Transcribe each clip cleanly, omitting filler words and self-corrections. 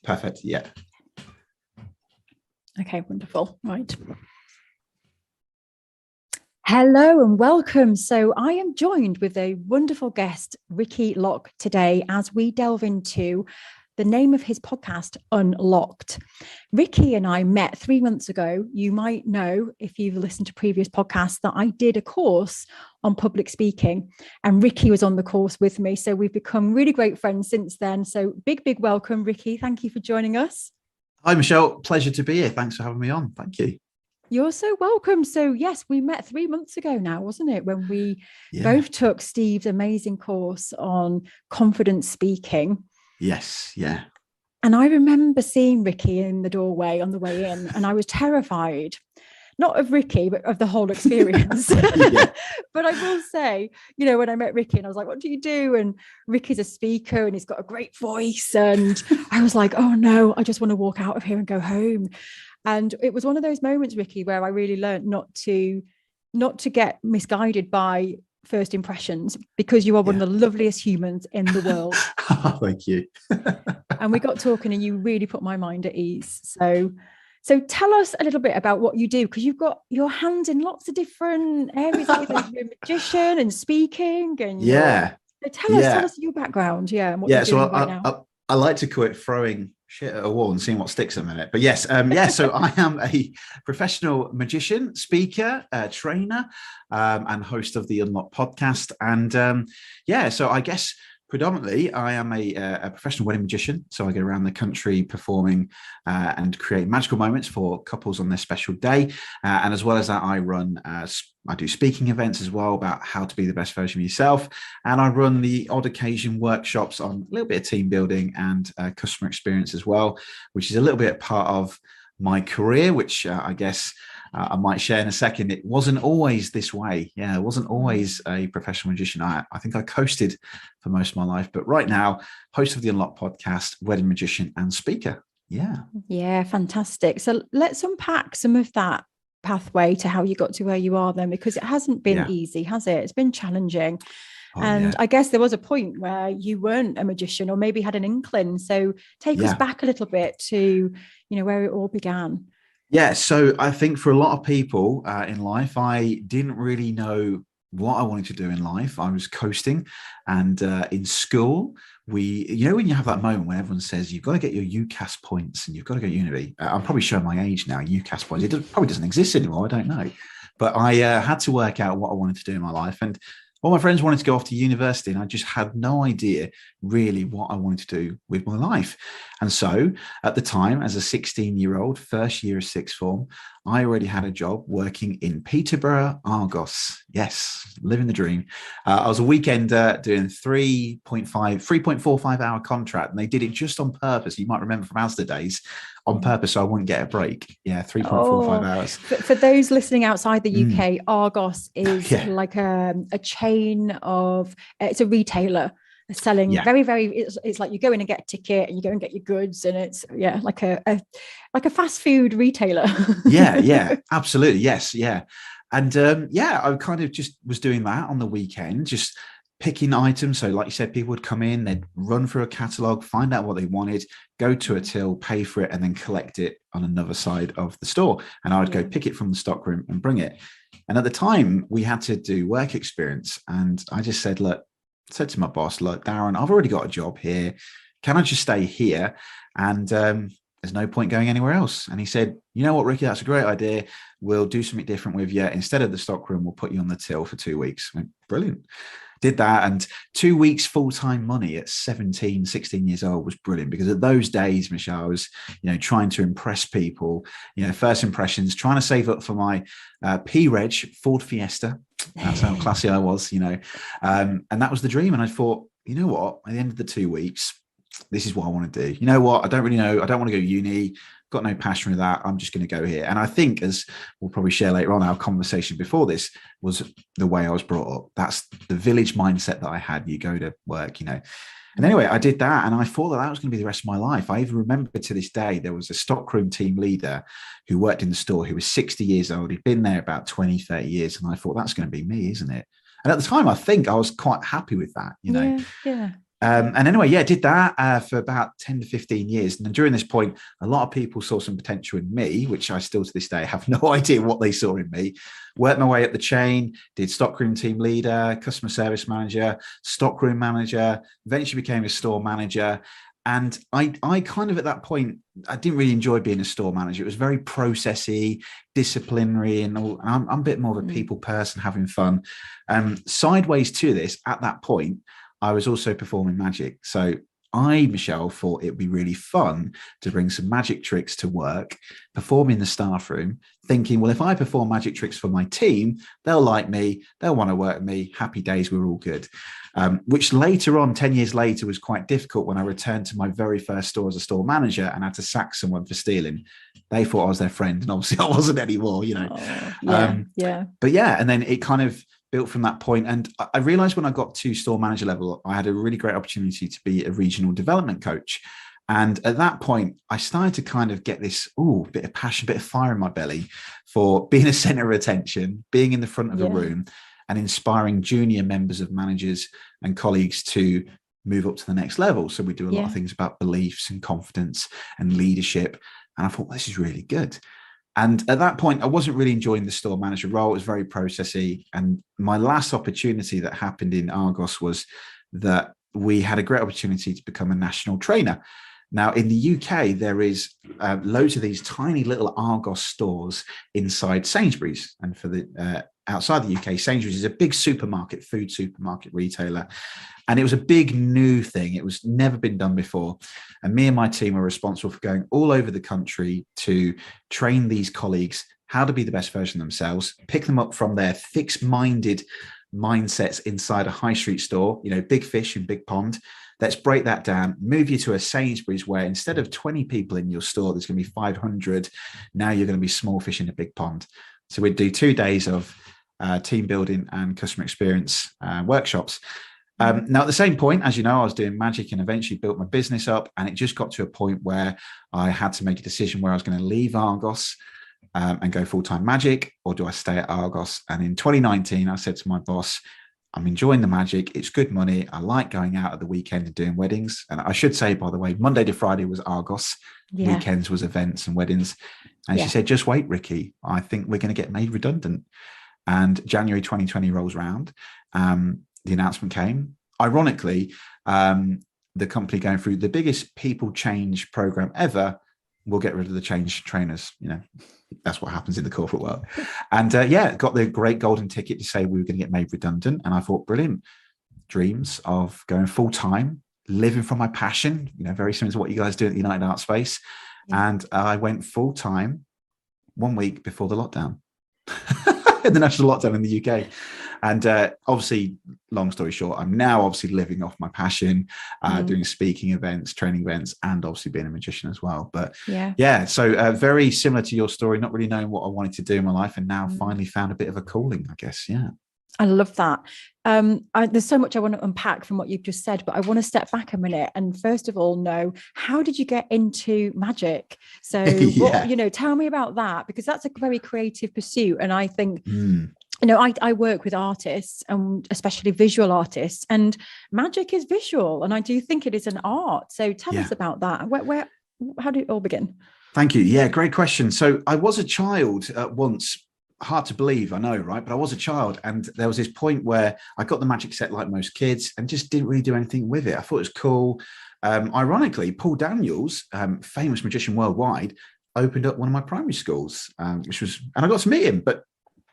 Perfect. Yeah. Okay, wonderful. Right. Hello and welcome. So I am joined with a wonderful guest, Ricky Lock, today as we delve into the name of his podcast, Unlocked. Ricky and I met 3 months ago. You might know, if you've listened to previous podcasts, that I did a course on public speaking and Ricky was on the course with me. So we've become really great friends since then. So big welcome, Ricky. Thank you for joining us. Hi, Michelle. Pleasure to be here. Thanks for having me on. Thank you. You're so welcome. So yes, we met 3 months ago now, wasn't it? When we both took Steve's amazing course on confident speaking. Yes. Yeah. And I remember seeing Ricky in the doorway on the way in, and I was terrified, not of Ricky, but of the whole experience. But I will say, when I met Ricky and I was like, what do you do? And Ricky's a speaker and he's got a great voice. And I was like, oh no, I just want to walk out of here and go home. And it was one of those moments, Ricky, where I really learned not to get misguided by first impressions, because you are one of the loveliest humans in the world. Thank you. And we got talking and you really put my mind at ease. So tell us a little bit about what you do, because you've got your hands in lots of different areas. Like you're a magician and speaking. And tell us your background. Yeah. And what you're doing right now. I like to call it throwing shit at a wall and seeing what sticks a minute. But yes, so I am a professional magician, speaker, trainer, and host of the Unlock podcast. And so I guess predominantly I am a professional wedding magician. So I go around the country performing and create magical moments for couples on their special day. And as well as that, I do speaking events as well about how to be the best version of yourself. And I run the odd occasion workshops on a little bit of team building and customer experience as well, which is a little bit part of my career, which I guess I might share in a second. It wasn't always this way. Yeah, I wasn't always a professional magician. I think I coasted for most of my life. But right now, host of the Unlock podcast, wedding magician and speaker. Yeah, fantastic. So let's unpack some of that pathway to how you got to where you are then, because it hasn't been easy, has it? It's been challenging. I guess there was a point where you weren't a magician, or maybe had an inkling. So take us back a little bit to, where it all began. Yeah. So I think for a lot of people in life, I didn't really know what I wanted to do in life. I was coasting, and in school, when you have that moment when everyone says you've got to get your UCAS points and you've got to go to uni. I'm probably showing my age now. UCAS points, probably doesn't exist anymore. I don't know, but I had to work out what I wanted to do in my life. And all my friends wanted to go off to university, and I just had no idea really what I wanted to do with my life. And so at the time, as a 16-year-old, first year of sixth form, I already had a job working in Peterborough, Argos. Yes, living the dream. I was a weekender doing 3.45 hour contract, and they did it just on purpose. You might remember from Asda days, on purpose, so I wouldn't get a break. Yeah, 3.45 hours. For those listening outside the UK, Argos is like a chain of, it's a retailer selling very, very, it's like you go in and get a ticket and you go and get your goods, and it's like a fast food retailer. yeah, absolutely. Yes. Yeah. And I kind of just was doing that on the weekend, just picking items. So like you said, people would come in, they'd run through a catalogue, find out what they wanted, go to a till, pay for it, and then collect it on another side of the store. And I would go pick it from the stockroom and bring it. And at the time we had to do work experience. And I just said to my boss, look, Darren, I've already got a job here. Can I just stay here? And there's no point going anywhere else. And he said, you know what, Ricky, that's a great idea. We'll do something different with you. Instead of the stockroom, we'll put you on the till for 2 weeks. I went, brilliant. Did that, and 2 weeks full-time money at 17, 16 years old was brilliant, because at those days, Michelle, I was, trying to impress people, first impressions, trying to save up for my P-Reg Ford Fiesta. That's how classy I was, and that was the dream. And I thought, you know what, at the end of the 2 weeks, this is what I want to do. You know what, I don't really know. I don't want to go to uni. Got no passion with that. I'm just going to go here. And I think, as we'll probably share later on, our conversation before this was the way I was brought up. That's the village mindset that I had. You go to work, And anyway, I did that, and I thought that was going to be the rest of my life. I even remember to this day, there was a stockroom team leader who worked in the store who was 60 years old. He'd been there about 20, 30 years. And I thought, that's going to be me, isn't it? And at the time, I think I was quite happy with that, Yeah. And anyway, yeah, did that for about 10 to 15 years. And during this point, a lot of people saw some potential in me, which I still to this day have no idea what they saw in me. Worked my way up the chain, did stockroom team leader, customer service manager, stockroom manager, eventually became a store manager. And I kind of at that point, I didn't really enjoy being a store manager. It was very processy, disciplinary, and all. And I'm a bit more of a people person, having fun. Sideways to this, at that point, I was also performing magic. So Michelle, thought it'd be really fun to bring some magic tricks to work, perform in the staff room, thinking, well, if I perform magic tricks for my team, they'll like me, they'll want to work with me. Happy days, we're all good. Which later on, 10 years later, was quite difficult when I returned to my very first store as a store manager and had to sack someone for stealing. They thought I was their friend, and obviously I wasn't anymore, you know. But yeah, and then it kind of built from that point. And I realized when I got to store manager level, I had a really great opportunity to be a regional development coach. And at that point, I started to kind of get this bit of passion, bit of fire in my belly for being a center of attention, being in the front of a room and inspiring junior members of managers and colleagues to move up to the next level. So we do a lot of things about beliefs and confidence and leadership. And I thought, well, this is really good. And at that point, I wasn't really enjoying the store manager role. It was very processy. And my last opportunity that happened in Argos was that we had a great opportunity to become a national trainer. Now, in the UK, there is loads of these tiny little Argos stores inside Sainsbury's. And for the outside the UK, Sainsbury's is a big supermarket, food supermarket retailer. And it was a big new thing. It was never been done before. And me and my team were responsible for going all over the country to train these colleagues how to be the best version of themselves, pick them up from their fixed-minded mindsets inside a high street store, big fish in big pond. Let's break that down, move you to a Sainsbury's where instead of 20 people in your store, there's going to be 500. Now you're going to be small fish in a big pond. So we'd do 2 days of team building and customer experience workshops. Now, at the same point, as you know, I was doing magic and eventually built my business up. And it just got to a point where I had to make a decision where I was going to leave Argos and go full-time magic, or do I stay at Argos? And in 2019, I said to my boss, I'm enjoying the magic. It's good money. I like going out at the weekend and doing weddings. And I should say, by the way, Monday to Friday was Argos. Weekends was events and weddings. And she said, just wait, Ricky. I think we're going to get made redundant. And January 2020 rolls around. The announcement came. Ironically, the company going through the biggest people change program ever will get rid of the change trainers. That's what happens in the corporate world. And got the great golden ticket to say we were going to get made redundant. And I thought, brilliant. Dreams of going full time, living from my passion, very similar to what you guys do at the United Art Space. And I went full time 1 week before the lockdown, the national lockdown in the UK. And obviously, long story short, I'm now obviously living off my passion, doing speaking events, training events, and obviously being a magician as well. But so very similar to your story, not really knowing what I wanted to do in my life, and now finally found a bit of a calling, I guess. Yeah. I love that. There's so much I want to unpack from what you've just said, but I want to step back a minute and first of all know, how did you get into magic? So, tell me about that, because that's a very creative pursuit. And I think, I work with artists, and especially visual artists, and magic is visual. And I do think it is an art. So tell us about that. How did it all begin? Thank you. Yeah, great question. So I was a child once. Hard to believe, I know, right? But I was a child, and there was this point where I got the magic set like most kids and just didn't really do anything with it. I thought it was cool. Ironically, Paul Daniels, famous magician worldwide, opened up one of my primary schools, and I got to meet him, but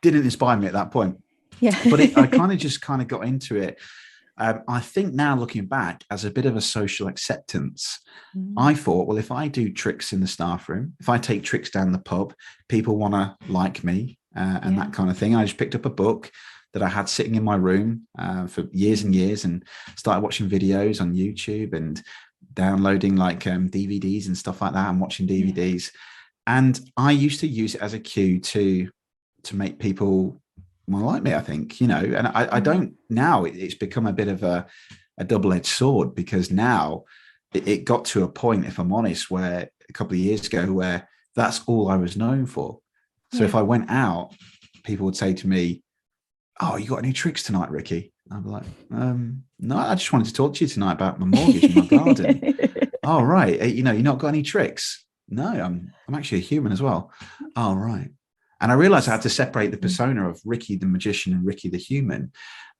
didn't inspire me at that point. Yeah. But I kind of got into it. I think now looking back as a bit of a social acceptance, I thought, well, if I do tricks in the staff room, if I take tricks down the pub, people want to like me. And that kind of thing. I just picked up a book that I had sitting in my room for years and years, and started watching videos on YouTube and downloading like DVDs and stuff like that, and watching DVDs. And I used to use it as a cue to make people want to like me, I think, and I don't now. It's become a bit of a double-edged sword, because now it got to a point, if I'm honest, where a couple of years ago, where that's all I was known for. So if I went out, people would say to me, "Oh, you got any tricks tonight, Ricky?" I'd be like, no, I just wanted to talk to you tonight about my mortgage and my garden. Oh, right. You know, you not got any tricks? No, I'm actually a human as well. Oh, right. And I realized I had to separate the persona of Ricky the magician and Ricky the human.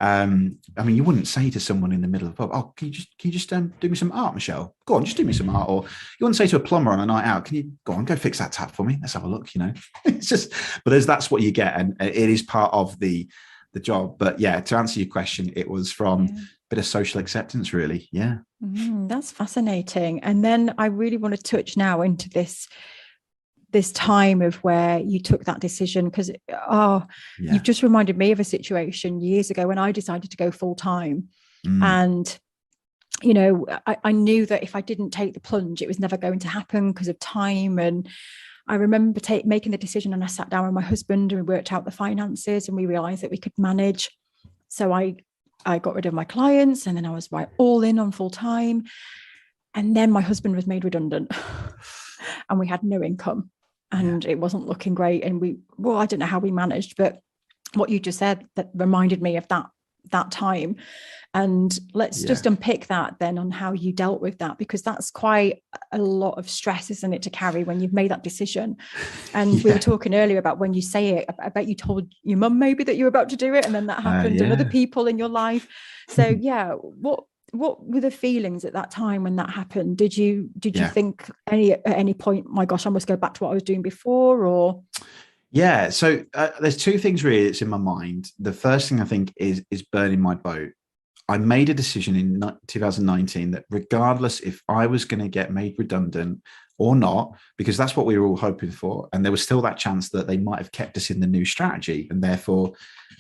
I mean, you wouldn't say to someone in the middle of a pub, "Oh, can you just do me some art, Michelle? Go on, just do me some art." Or you wouldn't say to a plumber on a night out, "Can you go fix that tap for me? Let's have a look." You know, it's just, but that's what you get, and it is part of the job. But yeah, to answer your question, it was from a bit of social acceptance, really. Yeah. That's fascinating. And then I really want to touch now into this time of where you took that decision, because you've just reminded me of a situation years ago when I decided to go full time. And you know, I knew that if I didn't take the plunge, it was never going to happen because of time. And I remember making the decision, and I sat down with my husband and we worked out the finances, and we realized that we could manage. So I got rid of my clients, and then I was all in on full time. And then my husband was made redundant and we had no income, and it wasn't looking great. And I don't know how we managed, but what you just said, that reminded me of that time. And let's just unpick that then on how you dealt with that, because that's quite a lot of stress, isn't it, to carry when you've made that decision. And we were talking earlier about when you say it, I bet you told your mum maybe that you were about to do it, and then that happened, and other people in your life. So what were the feelings at that time when that happened? Did you think at any point, my gosh, I must go back to what I was doing before? Or so there's two things really that's in my mind. The first thing I think is burning my boat. I made a decision in 2019 that regardless if I was going to get made redundant or not, because that's what we were all hoping for, and there was still that chance that they might have kept us in the new strategy and therefore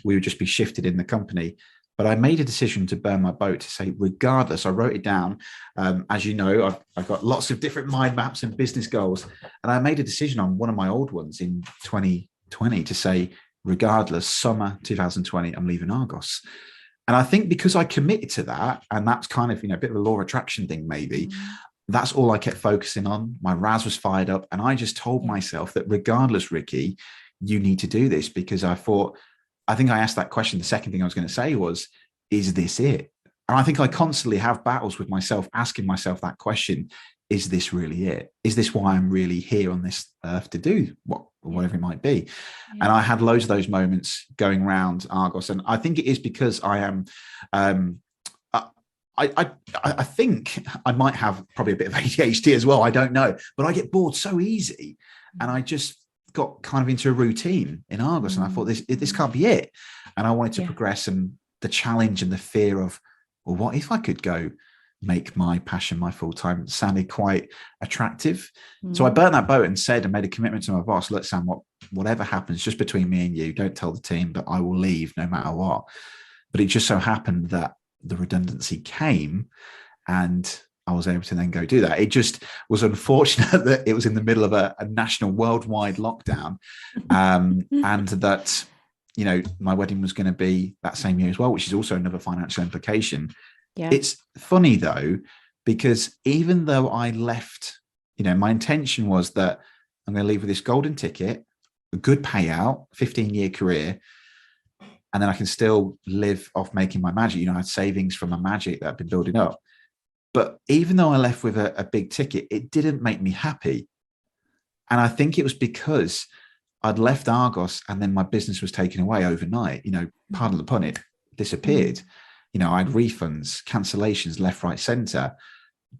we would just be shifted in the company. But I made a decision to burn my boat, to say, regardless, I wrote it down. As you know, I've got lots of different mind maps and business goals. And I made a decision on one of my old ones in 2020 to say, regardless, summer 2020, I'm leaving Argos. And I think because I committed to that, and that's kind of, a bit of a law of attraction thing, maybe, that's all I kept focusing on. My RAS was fired up. And I just told myself that regardless, Ricky, you need to do this, because I think I asked that question. The second thing I was going to say was, is this it? And I think I constantly have battles with myself, asking myself that question. Is this really it? Is this why I'm really here on this earth to do whatever it might be? Yeah. And I had loads of those moments going around Argos. And I think it is because I am, I think I might have probably a bit of ADHD as well. I don't know, but I get bored so easy. And I just got kind of into a routine in Argos, and I thought this can't be it. And I wanted to progress, and the challenge and the fear of, well, what if I could go make my passion my full-time sounded quite attractive. So I burnt that boat and said, and made a commitment to my boss, look, Sam, whatever happens, just between me and you, don't tell the team, but I will leave no matter what. But it just so happened that the redundancy came, and I was able to then go do that. It just was unfortunate that it was in the middle of a national worldwide lockdown, and that, my wedding was going to be that same year as well, which is also another financial implication. Yeah. It's funny though, because even though I left, my intention was that I'm going to leave with this golden ticket, a good payout, 15-year career, and then I can still live off making my magic. I had savings from my magic that I've been building up. But even though I left with a big ticket, it didn't make me happy. And I think it was because I'd left Argos and then my business was taken away overnight. Pardon the pun, it disappeared. I had refunds, cancellations, left, right, center,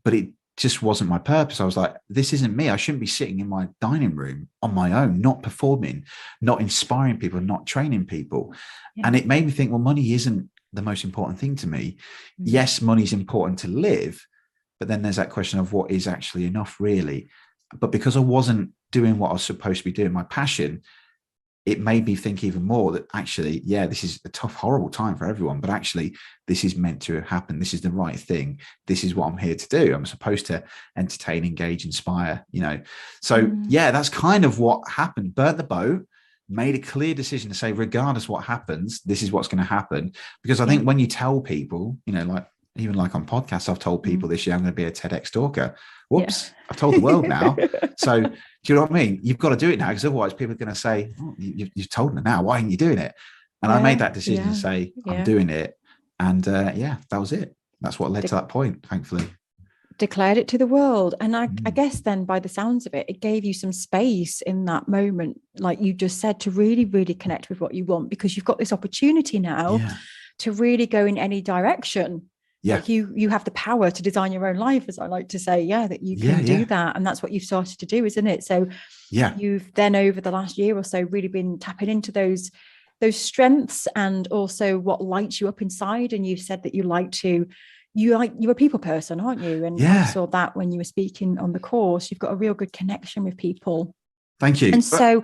but it just wasn't my purpose. I was like, this isn't me. I shouldn't be sitting in my dining room on my own, not performing, not inspiring people, not training people. Yeah. And it made me think, well, money isn't the most important thing to me. Yes, money's important to live, but then there's that question of what is actually enough, really. But because I wasn't doing what I was supposed to be doing, my passion, it made me think even more that actually, this is a tough, horrible time for everyone, but actually this is meant to happen. This is the right thing. This is what I'm here to do. I'm supposed to entertain, engage, inspire, So that's kind of what happened. Burnt the boat, made a clear decision to say, regardless what happens, this is what's going to happen. Because I think when you tell people, even like on podcasts, I've told people this year I'm going to be a TEDx talker. Whoops, I've told the world now. So do you know what I mean? You've got to do it now, because otherwise people are going to say, you've told them now, why aren't you doing it? And I made that decision to say, I'm doing it. And yeah, that was it. That's what led to that point, thankfully. Declared it to the world. And I guess then, by the sounds of it, it gave you some space in that moment, like you just said, to really, really connect with what you want, because you've got this opportunity now to really go in any direction. Like you have the power to design your own life, as I like to say, that you can do that. And that's what you've started to do, isn't it? So you've then, over the last year or so, really been tapping into those strengths and also what lights you up inside. And you said that you're a people person, aren't you? And I saw that when you were speaking on the course. You've got a real good connection with people. Thank you. And so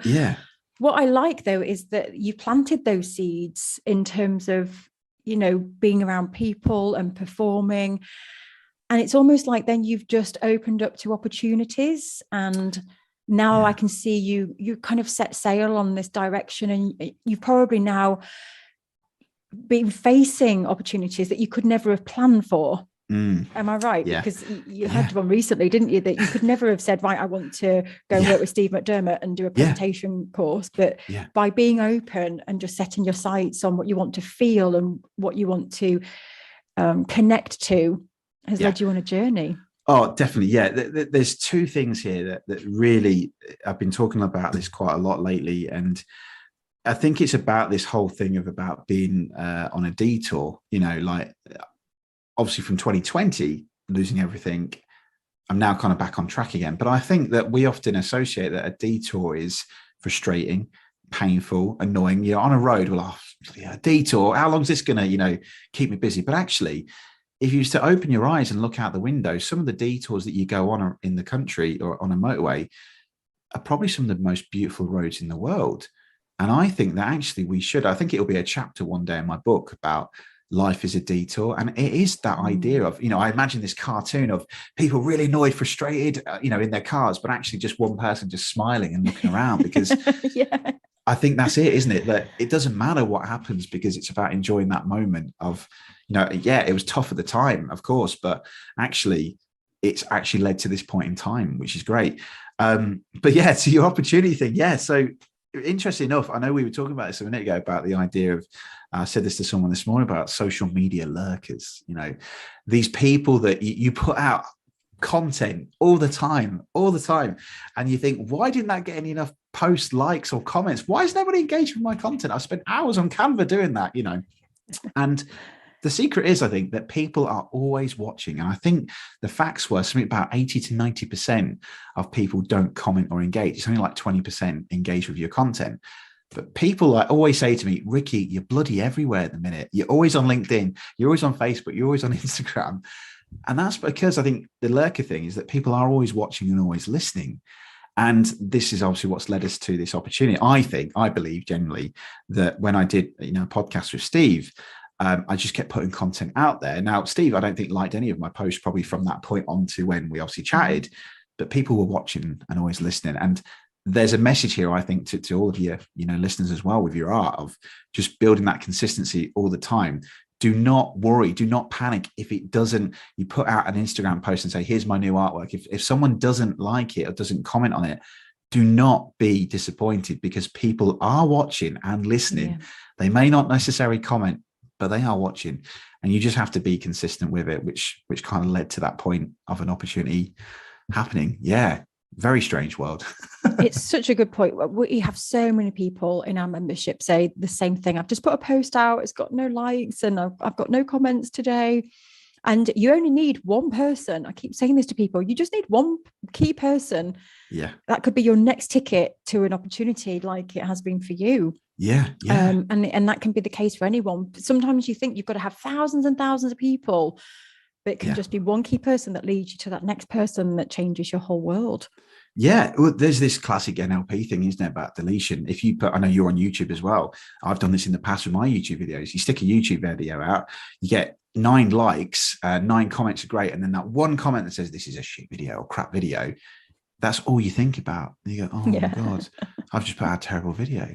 what I like, though, is that you planted those seeds in terms of, being around people and performing. And it's almost like then you've just opened up to opportunities. And now I can see you kind of set sail on this direction, and you've probably now been facing opportunities that you could never have planned for. Am I right? Because you had one recently, didn't you, that you could never have said, right, I want to go and work with Steve McDermott and do a presentation course. But by being open and just setting your sights on what you want to feel and what you want to connect to has led you on a journey. Oh, definitely. Yeah. There's two things here that really, I've been talking about this quite a lot lately. And I think it's about this whole thing about being on a detour, like obviously from 2020, losing everything, I'm now kind of back on track again. But I think that we often associate that a detour is frustrating, painful, annoying. On a road, a detour, how long is this going to, keep me busy? But actually, if you used to open your eyes and look out the window, some of the detours that you go on in the country or on a motorway are probably some of the most beautiful roads in the world. And I think that actually I think it'll be a chapter one day in my book about life is a detour. And it is that idea of, I imagine this cartoon of people really annoyed, frustrated, in their cars, but actually just one person just smiling and looking around, because I think that's it, isn't it? That it doesn't matter what happens, because it's about enjoying that moment of, it was tough at the time, of course, but actually it's actually led to this point in time, which is great. But to your opportunity thing. So interesting enough, I know we were talking about this a minute ago about the idea of, I said this to someone this morning about social media lurkers, these people that you put out content all the time. And you think, why didn't that get any enough posts, likes or comments? Why is nobody engaged with my content? I spent hours on Canva doing that, and the secret is, I think, that people are always watching. And I think the facts were something about 80 to 90% of people don't comment or engage. It's only like 20% engage with your content. But people always say to me, Ricky, you're bloody everywhere at the minute. You're always on LinkedIn. You're always on Facebook. You're always on Instagram. And that's because I think the lurker thing is that people are always watching and always listening. And this is obviously what's led us to this opportunity. I believe generally that when I did, a podcast with Steve, I just kept putting content out there. Now, Steve, I don't think liked any of my posts probably from that point on to when we obviously chatted, but people were watching and always listening. And there's a message here, I think, to all of your, listeners as well, with your art of just building that consistency all the time. Do not worry, do not panic if it doesn't, you put out an Instagram post and say, here's my new artwork. If someone doesn't like it or doesn't comment on it, do not be disappointed, because people are watching and listening. Yeah. They may not necessarily comment, but they are watching, and you just have to be consistent with it, which kind of led to that point of an opportunity happening. Yeah. Very strange world. It's such a good point. We have so many people in our membership say the same thing. I've just put a post out. It's got no likes and I've got no comments today. And you only need one person. I keep saying this to people. You just need one key person. Yeah. That could be your next ticket to an opportunity, like it has been for you. Yeah. Yeah. And that can be the case for anyone. Sometimes you think you've got to have thousands and thousands of people, but it can just be one key person that leads you to that next person that changes your whole world. Yeah, well, there's this classic NLP thing, isn't there, about deletion. If you I know you're on YouTube as well. I've done this in the past with my YouTube videos. You stick a YouTube video out, you get 9 likes, 9 comments are great. And then that one comment that says, this is a shit video or crap video. That's all you think about. And you go, oh my God, I've just put out a terrible video.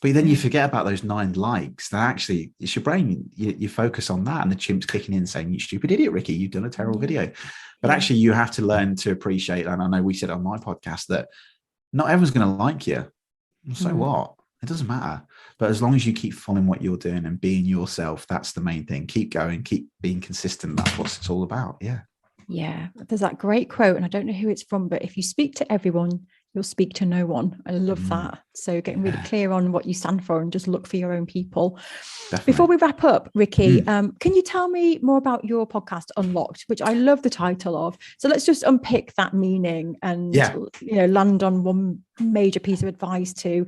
But then you forget about those 9 likes. That actually, it's your brain. You focus on that, and the chimp's kicking in saying, you stupid idiot, Ricky, you've done a terrible video. But actually, you have to learn to appreciate, and I know we said on my podcast that not everyone's going to like you. So what? It doesn't matter. But as long as you keep following what you're doing and being yourself, that's the main thing. Keep going, keep being consistent. That's what it's all about. Yeah. Yeah, there's that great quote, and I don't know who it's from, but if you speak to everyone, you'll speak to no one. I love that. So getting really clear on what you stand for and just look for your own people. Definitely. Before we wrap up, Ricky, can you tell me more about your podcast, Unlocked, which I love the title of? So let's just unpick that meaning and land on one major piece of advice to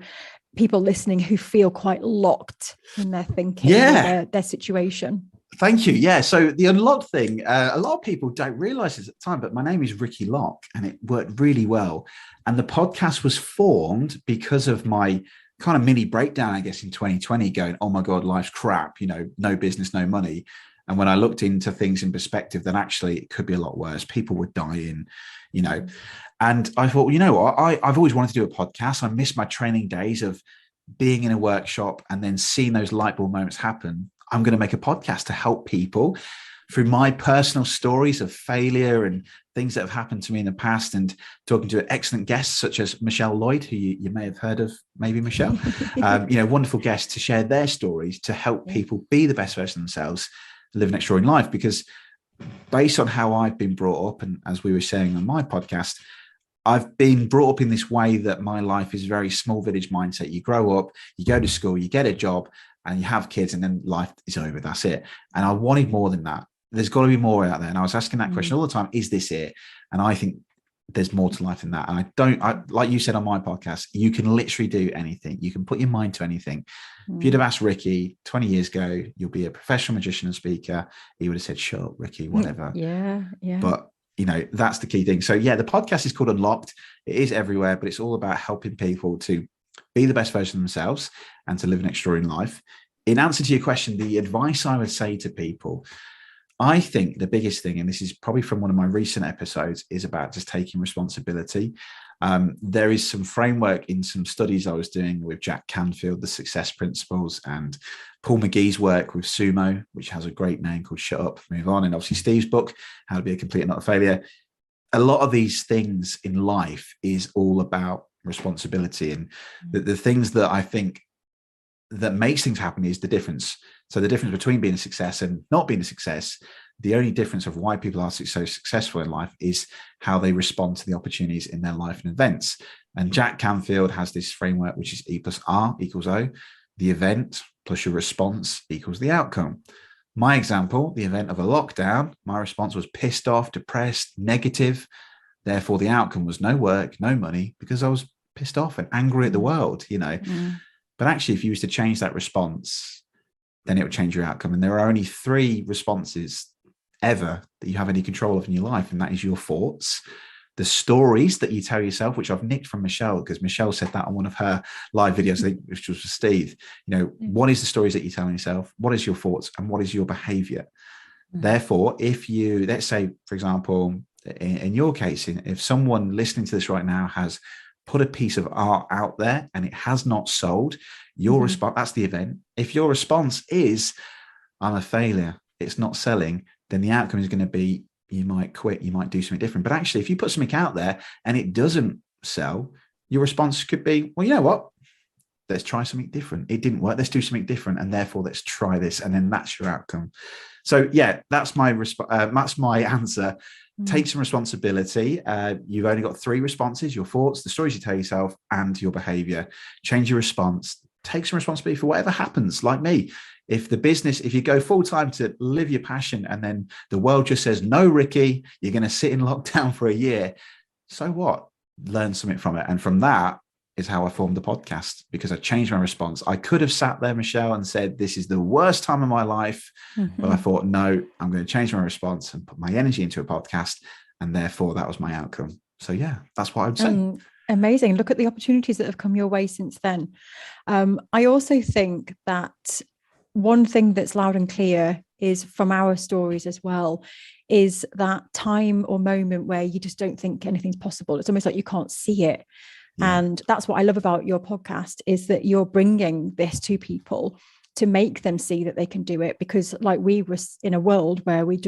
people listening who feel quite locked in their thinking, their situation. Thank you. Yeah. So the Unlocked thing, a lot of people don't realize this at the time, but my name is Ricky Lock and it worked really well. And the podcast was formed because of my kind of mini breakdown, I guess, in 2020 going, oh my God, life's crap, no business, no money. And when I looked into things in perspective, then actually it could be a lot worse. People were dying, and I thought, well, you know what? I've always wanted to do a podcast. I miss my training days of being in a workshop and then seeing those light bulb moments happen. I'm going to make a podcast to help people through my personal stories of failure and things that have happened to me in the past, and talking to excellent guests such as Michelle Lloyd, who you may have heard of, maybe Michelle, wonderful guests to share their stories to help people be the best version of themselves, live an extraordinary life. Because based on how I've been brought up, and as we were saying on my podcast, I've been brought up in this way that my life is very small village mindset. You grow up, you go to school, you get a job, and you have kids, and then life is over. That's it. And I wanted more than that. There's got to be more out there. And I was asking that question all the time, is this it? And I think there's more to life than that. And I like you said on my podcast, you can literally do anything. You can put your mind to anything. If you'd have asked Ricky 20 years ago, you'll be a professional magician and speaker, he would have said, shut up, Ricky, whatever. Yeah. But that's the key thing. So the podcast is called Unlocked. It is everywhere, but it's all about helping people to be the best version of themselves and to live an extraordinary life. In answer to your question, the advice I would say to people, I think the biggest thing, and this is probably from one of my recent episodes, is about just taking responsibility. There is some framework in some studies I was doing with Jack Canfield, the Success Principles, and Paul McGee's work with Sumo, which has a great name called Shut Up, Move On, and obviously Steve's book, How to Be a Complete and Not a Failure. A lot of these things in life is all about responsibility, and the things that I think that makes things happen is the difference. So the difference between being a success and not being a success, the only difference of why people are so successful in life is how they respond to the opportunities in their life and events. And Jack Canfield has this framework, which is E plus R equals O. The event plus your response equals the outcome. My example, the event of a lockdown, my response was pissed off, depressed, negative. Therefore, the outcome was no work, no money, because I was pissed off and angry at the world, But actually, if you was to change that response, then it would change your outcome. And there are only 3 responses ever that you have any control of in your life. And that is your thoughts, the stories that you tell yourself, which I've nicked from Michelle, because Michelle said that on one of her live videos, I think, which was for Steve. What is the stories that you tell yourself? What is your thoughts? And what is your behavior? Therefore, if you, let's say, for example, in your case, if someone listening to this right now has put a piece of art out there and it has not sold, your response, that's the event. If your response is, I'm a failure, it's not selling, then the outcome is going to be, you might quit, you might do something different. But actually, if you put something out there and it doesn't sell, your response could be, well, you know what? Let's try something different. It didn't work. Let's do something different. And therefore, let's try this. And then that's your outcome. So that's my answer. Take some responsibility. You've only got 3 responses: your thoughts, the stories you tell yourself, and your behavior. Change your response. Take some responsibility for whatever happens. Like me, if you go full time to live your passion and then the world just says, no, Ricky, you're going to sit in lockdown for a year. So what? Learn something from it. And from that is how I formed the podcast, because I changed my response. I could have sat there, Michelle, and said, this is the worst time of my life. But I thought, no, I'm going to change my response and put my energy into a podcast. And therefore, that was my outcome. So, that's what I would say. Amazing. Look at the opportunities that have come your way since then. I also think that one thing that's loud and clear is from our stories as well, is that time or moment where you just don't think anything's possible. It's almost like you can't see it. And that's what I love about your podcast, is that you're bringing this to people to make them see that they can do it. Because like we were in a world where we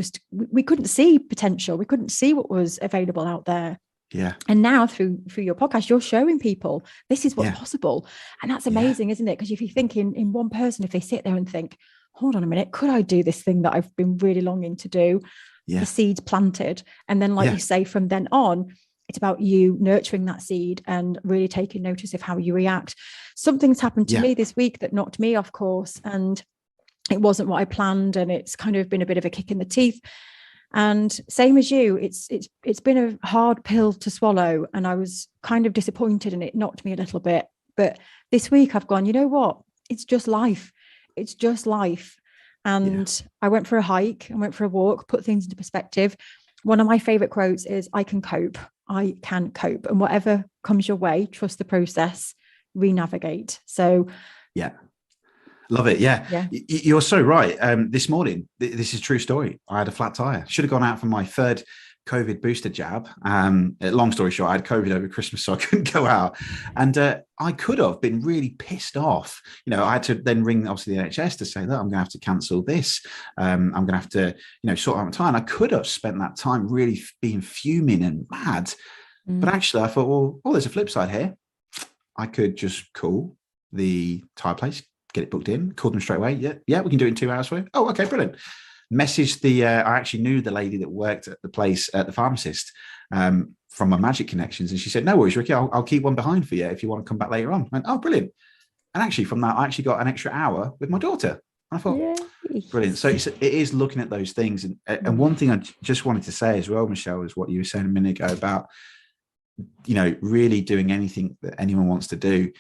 couldn't see potential. We couldn't see what was available out there. Yeah. And now through your podcast, you're showing people this is what's Yeah. possible. And that's amazing, isn't it? Because if you think in one person, if they sit there and think, hold on a minute, could I do this thing that I've been really longing to do? Yeah. The seed's planted. And then, like you say, from then on, it's about you nurturing that seed and really taking notice of how you react. Something's happened to me this week that knocked me off course, and it wasn't what I planned. And it's kind of been a bit of a kick in the teeth. And same as you, it's been a hard pill to swallow. And I was kind of disappointed, and it knocked me a little bit. But this week I've gone, you know what? It's just life. It's just life. And I went for a hike, I went for a walk, put things into perspective. One of my favorite quotes is, I can cope. I can cope. And whatever comes your way, trust the process, re-navigate. So yeah. Love it. Yeah. You're so right. This morning, this is a true story. I had a flat tire. Should have gone out for my third COVID booster jab. Long story short, I had COVID over Christmas, so I couldn't go out. And I could have been really pissed off. You know, I had to then ring, obviously, the NHS to say, look, I'm going to have to cancel this. I'm going to have to, sort out my time. I could have spent that time really being fuming and mad. But actually, I thought, well, there's a flip side here. I could just call the tire place, get it booked in, call them straight away. Yeah, we can do it in 2 hours for you. Oh, okay, brilliant. Messaged I actually knew the lady that worked at the place, at the pharmacist, from my magic connections. And she said, no worries, Ricky, I'll keep one behind for you if you want to come back later on. I went, oh, brilliant. And actually from that, I actually got an extra hour with my daughter. I thought, brilliant. So it is looking at those things. And one thing I just wanted to say as well, Michelle, is what you were saying a minute ago about, really doing anything that anyone wants to do.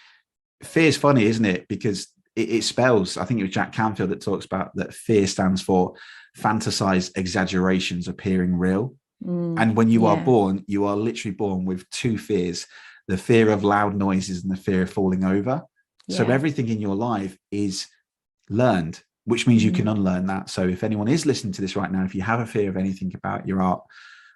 Fear is funny, isn't it? Because it spells, I think it was Jack Canfield that talks about that fear stands for fantasized exaggerations appearing real. And when you are born, you are literally born with two fears, the fear of loud noises and the fear of falling over. So everything in your life is learned, which means you can unlearn that. So if anyone is listening to this right now, if you have a fear of anything about your art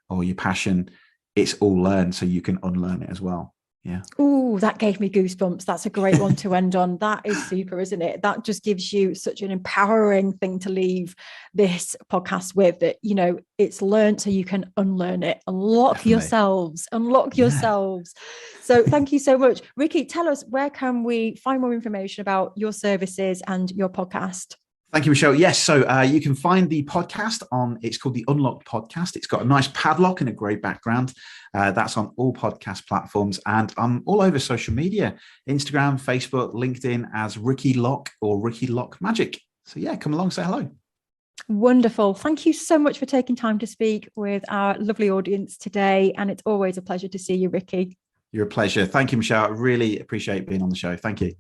or your passion, it's all learned, so you can unlearn it as well. Yeah. Oh, that gave me goosebumps. That's a great one to end on. That is super, isn't it? That just gives you such an empowering thing to leave this podcast with, that, it's learned so you can unlearn it. Unlock yourselves. So thank you so much. Ricky, tell us, where can we find more information about your services and your podcast? Thank you, Michelle. Yes, so you can find the podcast it's called the Unlocked Podcast. It's got a nice padlock and a great background. That's on all podcast platforms, and I'm all over social media, Instagram, Facebook, LinkedIn as Ricky Lock or Ricky Lock Magic. So come along, say hello. Wonderful. Thank you so much for taking time to speak with our lovely audience today. And it's always a pleasure to see you, Ricky. You're a pleasure. Thank you, Michelle. I really appreciate being on the show. Thank you.